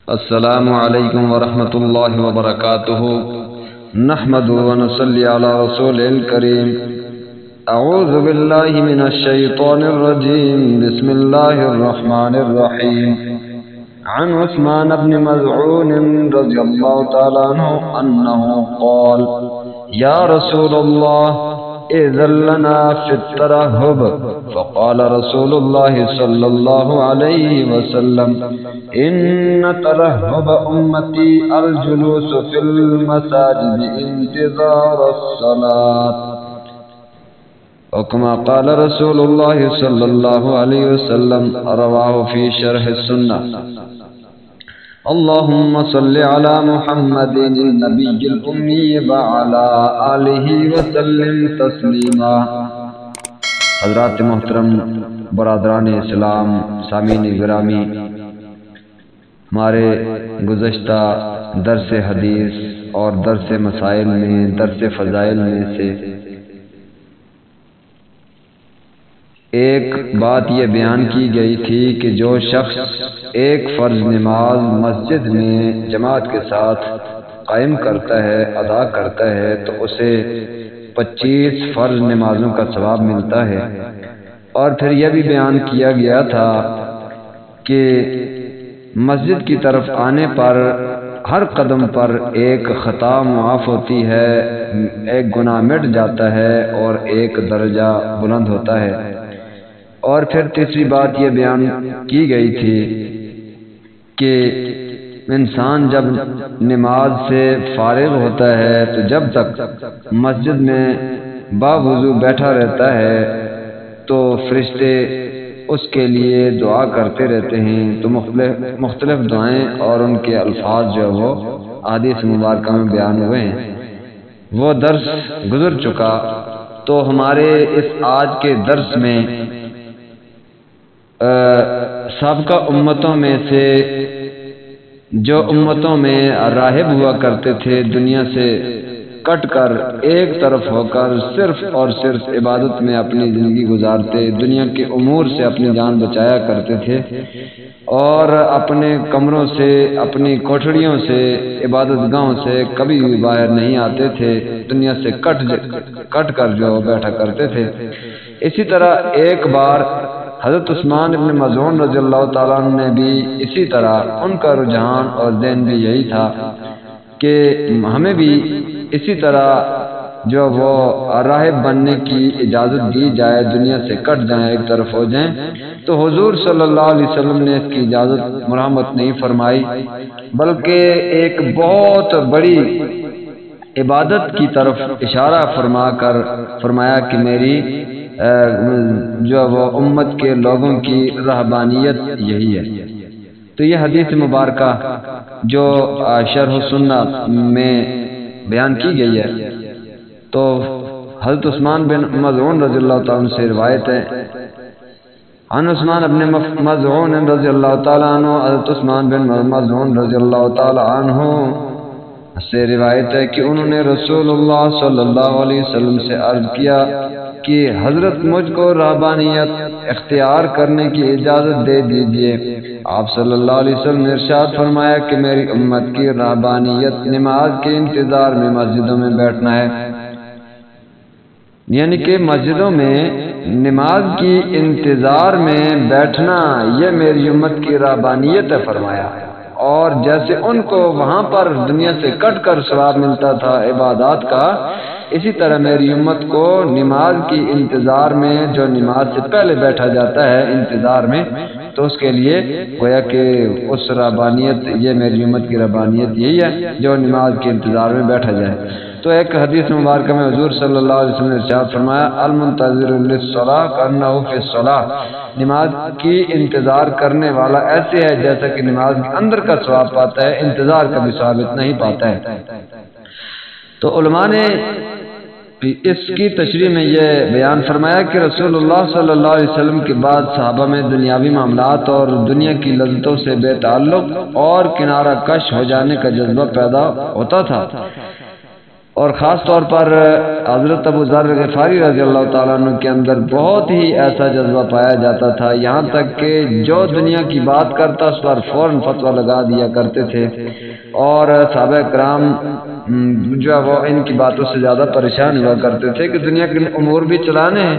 السلام علیکم ورحمۃ اللہ وبرکاتہ۔ نحمد و نصلی علی رسول الکریم۔ اعوذ باللہ من الشیطان الرجیم، بسم اللہ الرحمن الرحیم۔ عن عثمان بن مظعون رضی اللہ تعالی عنہ انہ قال یا رسول اللہ اذن لنا فی الترہب، فقال رسول اللہ صلی اللہ علیہ وسلم ان ترہب امتی الجلوس فی المساجد انتظار الصلاة، وكما قال رسول اللہ صلی اللہ علیہ وسلم، رواہ فی شرح السنہ۔ اللہم صل علی محمد النبی الامی وعلی آلہ وسلم تسلیما۔ حضرات محترم، برادران اسلام، سامعین گرامی، ہمارے گزشتہ درس حدیث اور درس مسائل میں، درس فضائل میں سے ایک بات یہ بیان کی گئی تھی کہ جو شخص ایک فرض نماز مسجد میں جماعت کے ساتھ قائم کرتا ہے، ادا کرتا ہے، تو اسے 25 فرض نمازوں کا ثواب ملتا ہے۔ اور پھر یہ بھی بیان کیا گیا تھا کہ مسجد کی طرف آنے پر ہر قدم پر ایک خطا معاف ہوتی ہے، ایک گناہ مٹ جاتا ہے اور ایک درجہ بلند ہوتا ہے۔ اور پھر تیسری بات یہ بیان کی گئی تھی کہ انسان جب نماز سے فارغ ہوتا ہے تو جب تک مسجد میں باوضو بیٹھا رہتا ہے تو فرشتے اس کے لیے دعا کرتے رہتے ہیں۔ تو مختلف دعائیں اور ان کے الفاظ جو وہ احادیث مبارکہ میں بیان ہوئے ہیں، وہ درس گزر چکا۔ تو ہمارے اس آج کے درس میں سابقہ امتوں میں سے جو امتوں میں راہب ہوا کرتے تھے، دنیا سے کٹ کر ایک طرف ہو کر صرف اور صرف عبادت میں اپنی زندگی گزارتے، دنیا کے امور سے اپنی جان بچایا کرتے تھے اور اپنے کمروں سے، اپنی کوٹھڑیوں سے، عبادت گاہوں سے کبھی بھی باہر نہیں آتے تھے، دنیا سے کٹ کر جو بیٹھا کرتے تھے۔ اسی طرح ایک بار حضرت عثمان بن مظعون رضی اللہ تعالیٰ عنہ نے بھی اسی طرح، ان کا رجحان اور ذہن بھی یہی تھا کہ ہمیں بھی اسی طرح جو وہ راہب بننے کی اجازت دی جائے، دنیا سے کٹ جائیں، ایک طرف ہو جائیں۔ تو حضور صلی اللہ علیہ وسلم نے اس کی اجازت مرحمت نہیں فرمائی، بلکہ ایک بہت بڑی عبادت کی طرف اشارہ فرمایا کہ میری جو وہ امت کے لوگوں کی رہبانیت یہی ہے۔ تو یہ حدیث مبارکہ جو شرح السنہ میں بیان کی گئی ہے، تو حضرت عثمان بن مظعون رضی اللہ تعالیٰ عنہ سے روایت ہے۔ عن عثمان بن مظعون رضی اللہ تعالیٰ عنہ، حضرت عثمان بن مظعون رضی اللہ تعالیٰ عنہ سے روایت ہے کہ انہوں نے رسول اللہ صلی اللہ علیہ وسلم سے عرض کیا کہ حضرت مجھ کو رہبانیت اختیار کرنے کی اجازت دے دیجیے۔ آپ صلی اللہ علیہ وسلم نے ارشاد فرمایا کہ میری امت کی رہبانیت نماز کے انتظار میں مسجدوں میں بیٹھنا ہے، یعنی کہ مسجدوں میں نماز کی انتظار میں بیٹھنا یہ میری امت کی رہبانیت ہے فرمایا۔ اور جیسے ان کو وہاں پر دنیا سے کٹ کر ثواب ملتا تھا عبادات کا، اسی طرح میری امت کو نماز کی انتظار میں، جو نماز سے پہلے بیٹھا جاتا ہے انتظار میں، تو اس کے لیے گویا کہ اس رہبانیت، یہ میری امت کی رہبانیت یہی ہے جو نماز کے انتظار میں بیٹھا جائے۔ تو ایک حدیث مبارکہ میں حضور صلی اللہ علیہ وسلم نے ارشاد فرمایا، المنتظر للصلاۃ کأنہ فی الصلاۃ، نماز کی انتظار کرنے والا ایسے ہے جیسا کہ نماز کے اندر کا ثواب پاتا ہے، انتظار کا بھی ثواب اتنا ہی پاتا ہے۔ تو علماء نے اس کی تشریح میں یہ بیان فرمایا کہ رسول اللہ صلی اللہ علیہ وسلم کے بعد صحابہ میں دنیاوی معاملات اور دنیا کی لذتوں سے بے تعلق اور کنارہ کش ہو جانے کا جذبہ پیدا ہوتا تھا، اور خاص طور پر حضرت ابو ذر غفاری رضی اللہ تعالیٰ عنہ کے اندر بہت ہی ایسا جذبہ پایا جاتا تھا، یہاں تک کہ جو دنیا کی بات کرتا اس پر فوراً فتویٰ لگا دیا کرتے تھے، اور صحابہ کرام جو ہے وہ ان کی باتوں سے زیادہ پریشان ہوا کرتے تھے کہ دنیا کے امور بھی چلانے ہیں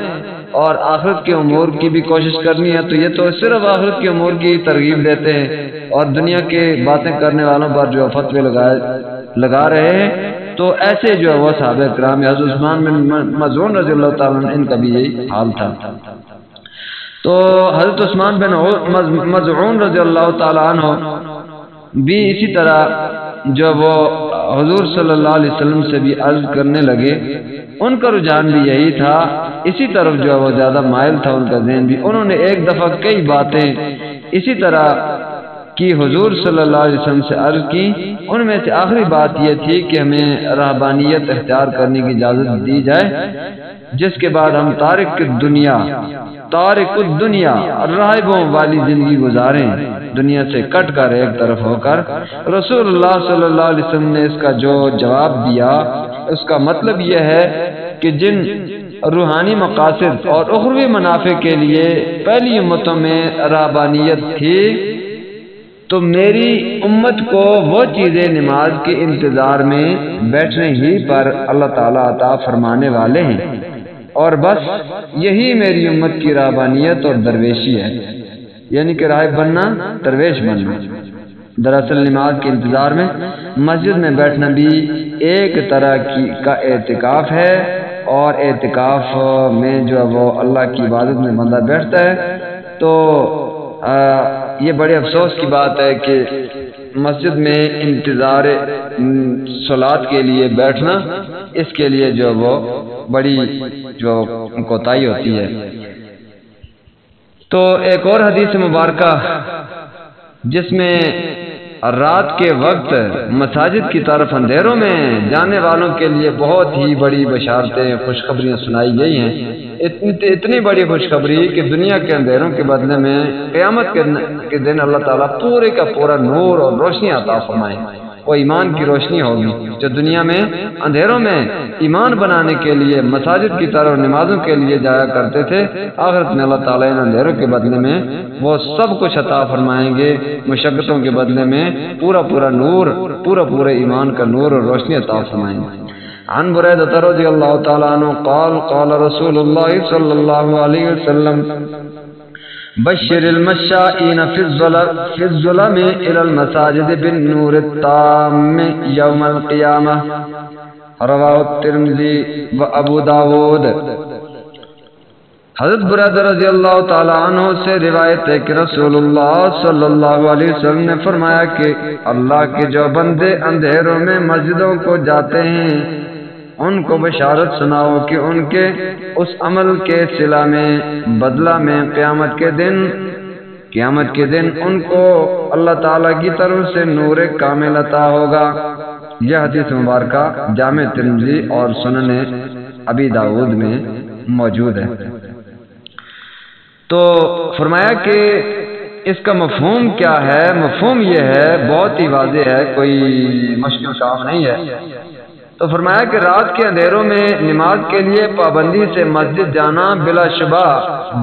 اور آخرت کے امور کی بھی کوشش کرنی ہے، تو یہ تو صرف آخرت کے امور کی ترغیب دیتے ہیں اور دنیا کی باتیں کرنے والوں پر جو فتوے لگا رہے ہیں۔ تو ایسے جو ہے وہ صحابہ کرام حضرت عثمان بن مظعون رضی اللہ تعالیٰ عنہ ان کا بھی یہی حال تھا۔ تو حضرت عثمان بن مظعون رضی اللہ تعالیٰ عنہ بھی اسی طرح جو وہ حضور صلی اللہ علیہ وسلم سے بھی عرض کرنے لگے، ان کا رجحان بھی یہی تھا، اسی طرف جو وہ زیادہ مائل تھا ان کا ذہن بھی۔ انہوں نے ایک دفعہ کئی باتیں اسی طرح کی حضور صلی اللہ علیہ وسلم سے عرض کی، ان میں سے آخری بات یہ تھی کہ ہمیں رہبانیت اختیار کرنے کی اجازت دی جائے، جس کے بعد ہم تارک الدنیا راہبوں والی زندگی گزاریں، دنیا سے کٹ کر ایک طرف ہو کر۔ رسول اللہ صلی اللہ علیہ وسلم نے اس کا جو جواب دیا، اس کا مطلب یہ ہے کہ جن روحانی مقاصد اور اخروی منافع کے لیے پہلی امتوں میں رہبانیت تھی، تو میری امت کو وہ چیزیں نماز کے انتظار میں بیٹھنے ہی پر اللہ تعالیٰ عطا فرمانے والے ہیں، اور بس یہی میری امت کی رہبانیت اور درویشی ہے، یعنی کہ راہب بننا، درویش بننا۔ دراصل نماز کے انتظار میں مسجد میں بیٹھنا بھی ایک طرح کا اعتکاف ہے، اور اعتکاف میں جو وہ اللہ کی عبادت میں بندہ بیٹھتا ہے، تو یہ بڑے افسوس کی بات ہے کہ مسجد میں انتظار صلاۃ کے لیے بیٹھنا، اس کے لیے جو وہ بڑی جو کوتاہی ہوتی ہے۔ تو ایک اور حدیث مبارکہ جس میں رات کے وقت مساجد کی طرف اندھیروں میں جانے والوں کے لیے بہت ہی بڑی بشارتیں، خوشخبریاں سنائی گئی ہیں، اتنی بڑی خوشخبری کہ دنیا کے اندھیروں کے بدلے میں قیامت کے دن اللہ تعالیٰ پورے کا پورا نور اور روشنی عطا فرمائے۔ وہ ایمان کی روشنی ہوگی جو دنیا میں اندھیروں میں ایمان بنانے کے لیے مساجد کی طرف نمازوں کے لیے جایا کرتے تھے، آخرت میں اللہ تعالیٰ ان اندھیروں کے بدلے میں وہ سب کچھ عطا فرمائیں گے، مشقتوں کے بدلے میں پورا نور، پورا ایمان کا نور اور روشنی عطا فرمائیں گے۔ عن بريدة رضي الله تعالى عنه قال قال رسول الله صلى الله عليه وسلم بشر المشائين في الظلم إلى المساجد بالنور التام يوم القيامة رواه الترمذي وابو داود۔ حضرت بريدة رضی اللہ تعالی عنہ سے روایت ہے کہ رسول اللہ صلی اللہ علیہ وسلم نے فرمایا کہ اللہ کے جو بندے اندھیروں میں مسجدوں کو جاتے ہیں، ان کو بشارت سناؤ کہ ان کے اس عمل کے صلہ میں، بدلہ میں قیامت کے دن ان کو اللہ تعالیٰ کی طرف سے نور کامل عطا ہوگا۔ یہ حدیث مبارکہ جامع ترمذی اور سنن ابی داؤد میں موجود ہے۔ تو فرمایا کہ اس کا مفہوم کیا ہے؟ مفہوم یہ ہے، بہت ہی واضح ہے، کوئی مشکل کام نہیں ہے۔ تو فرمایا کہ رات کے اندھیروں میں نماز کے لیے پابندی سے مسجد جانا بلا شبہ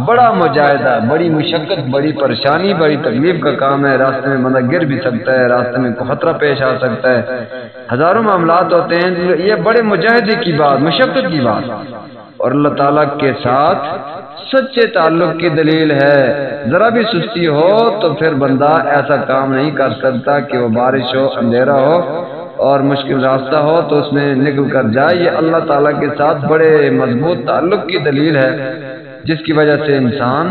بڑا مجاہدہ، بڑی مشقت، بڑی پریشانی، بڑی تکلیف کا کام ہے۔ راستے میں بندہ گر بھی سکتا ہے، راستے میں کوئی خطرہ پیش آ سکتا ہے، ہزاروں معاملات ہوتے ہیں، یہ بڑے مجاہدے کی بات، مشقت کی بات، اور اللہ تعالیٰ کے ساتھ سچے تعلق کی دلیل ہے۔ ذرا بھی سستی ہو تو پھر بندہ ایسا کام نہیں کر سکتا کہ وہ بارش ہو، اندھیرا ہو اور مشکل راستہ ہو تو اس میں نکل کر جائے۔ یہ اللہ تعالیٰ کے ساتھ بڑے مضبوط تعلق کی دلیل ہے، جس کی وجہ سے انسان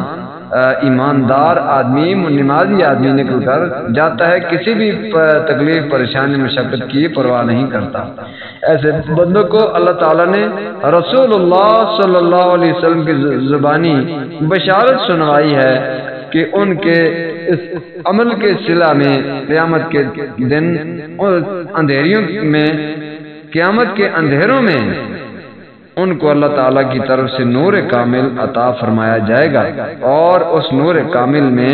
ایماندار آدمی، نمازی آدمی نکل کر جاتا ہے، کسی بھی تکلیف، پریشانی، مشقت کی پرواہ نہیں کرتا۔ ایسے بندوں کو اللہ تعالیٰ نے رسول اللہ صلی اللہ علیہ وسلم کی زبانی بشارت سنوائی ہے کہ ان کے اس عمل کے صلہ میں قیامت کے دن قیامت کے اندھیروں میں ان کو اللہ تعالیٰ کی طرف سے نور کامل عطا فرمایا جائے گا، اور اس نور کامل میں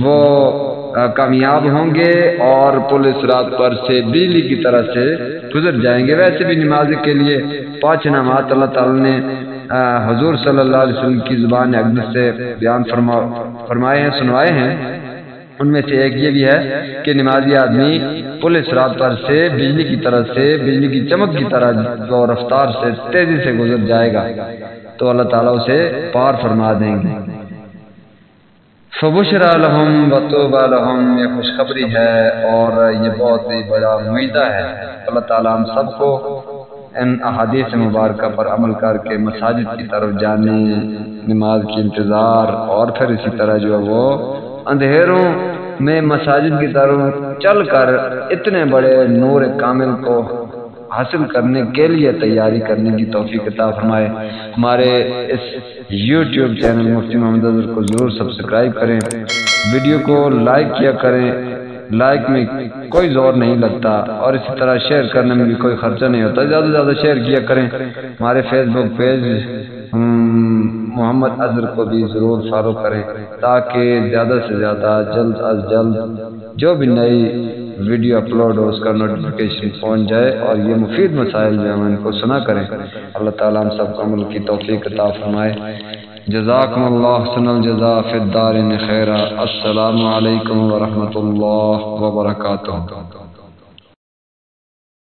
وہ کامیاب ہوں گے اور پل صراط پر سے بجلی کی طرح سے گزر جائیں گے۔ ویسے بھی نماز کے لیے 5 انعامات اللہ تعالیٰ نے حضور صلی اللہ علیہ وسلم کی زبان اقدس سے بیان فرمائے ہیں، سنوائے ہیں۔ ان میں سے ایک یہ بھی ہے کہ نمازی آدمی پل صراط پر سے بجلی کی طرح سے، بجلی کی چمک کی طرح جو رفتار سے تیزی سے گزر جائے گا تو اللہ تعالیٰ اسے پار فرما دیں گے۔ فبشرا لہم وطوبى لہم، یہ خوشخبری ہے اور یہ بہت ہی بڑا معجزہ ہے۔ اللہ تعالیٰ ہم سب کو ان احادیث مبارکہ پر عمل کر کے مساجد کی طرف جانے، نماز کی انتظار اور پھر اسی طرح جو ہے وہ اندھیروں میں مساجد کی طرف چل کر اتنے بڑے نور کامل کو حاصل کرنے کے لیے تیاری کرنے کی توفیق عطا فرمائے۔ ہمارے اس یوٹیوب چینل مفتی محمد اظہر کو ضرور سبسکرائب کریں، ویڈیو کو لائک کیا کریں، لائک میں کوئی زور نہیں لگتا اور اسی طرح شیئر کرنے میں بھی کوئی خرچہ نہیں ہوتا، زیادہ سے زیادہ شیئر کیا کریں۔ ہمارے فیس بک پیج محمد اظہر کو بھی ضرور فالو کریں تاکہ زیادہ سے زیادہ جلد از جلد جو بھی نئی ویڈیو اپلوڈ ہو اس کا نوٹیفیکیشن پہنچ جائے اور یہ مفید مسائل جو ہم ان کو سنا کریں۔ اللہ تعالیٰ ہم سب کو عمل کی توفیق عطا فرمائے۔ جزاکم اللہ حسن الجزاء فی الدارین خیرا۔ السلام علیکم ورحمۃ اللہ وبرکاتہ۔